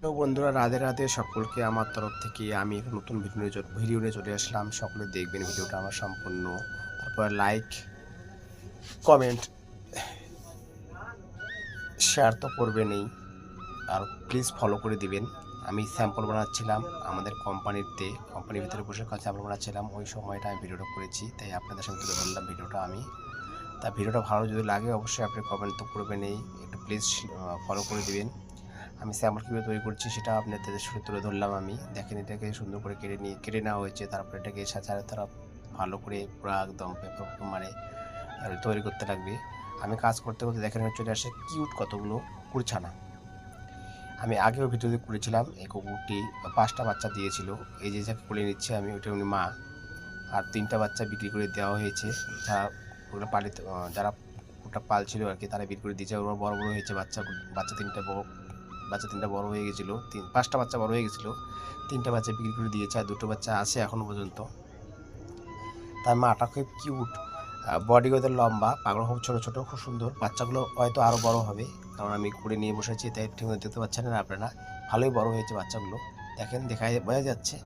তো বন্ধুরা, রাধে রাধে সকলকে আমার তরফ থেকে আমি একটা নতুন ভিডিও নিয়ে চলে আসলাম। সকলে দেখবেন ভিডিওটা আমার সম্পূর্ণ, তারপরে লাইক, কমেন্ট, শেয়ার তো করবেনই, আর প্লিজ ফলো করে দিবেন। আমি স্যাম্পল বানাচ্ছিলাম আমাদের কোম্পানির ভিতরে বসে স্যাম্পল বানাচ্ছিলাম, ওই সময়টা আমি ভিডিওটা করেছি, তাই আপনাদের সাথে তুলে ধরলাম ভিডিওটা আমি। তা ভিডিওটা ভালো যদি লাগে অবশ্যই আপনি কমেন্ট তো করবেনই, একটু প্লিজ ফলো করে দিবেন। আমি স্যাম্পল কীভাবে তৈরি করছি সেটা আপনাদের সাথে তুলে ধরলাম আমি। দেখেন, এটাকে সুন্দর করে কেটে নেওয়া হয়েছে, তারপরে এটাকে চারে তারা ভালো করে পুরো একদম পেপার মানে তৈরি করতে লাগবে। আমি কাজ করতে করতে দেখেন চলে আসে কিউট কতগুলো কুড়ছানা। আমি আগেও ভিডিওতে করেছিলাম, এই কুকুরটি 5টা বাচ্চা দিয়েছিল। এই যে যাকে কোলে নিচ্ছে আমি, ওইটা উনি মা। আর 3টা বাচ্চা বিক্রি করে দেওয়া হয়েছে। যারা ওগুলো যারা কুকুরটা পালছিল আর কি, তারা বিক্রি করে দিয়েছে। ওরা বড় বড় হয়েছে বাচ্চাগুলো। বাচ্চা তিনটা বড় হয়ে গেছিলো। 5টা বাচ্চা বড় হয়ে গেছিলো। 3টা বাচ্চা বিক্রি করে দিয়েছে, আর 2টো বাচ্চা আছে এখনো পর্যন্ত। তার মাটা খুব কিউট, বডি ওদের লম্বা, পাগুলো খুব ছোটো ছোটো, খুব সুন্দর। বাচ্চাগুলো হয়তো আরও বড় হবে, কারণ আমি কুড়ে নিয়ে বসেছি, তাই ঠিক দেখতে পাচ্ছেন না আপনারা। ভালোই বড় হয়েছে বাচ্চাগুলো, দেখেন বোঝা যাচ্ছে।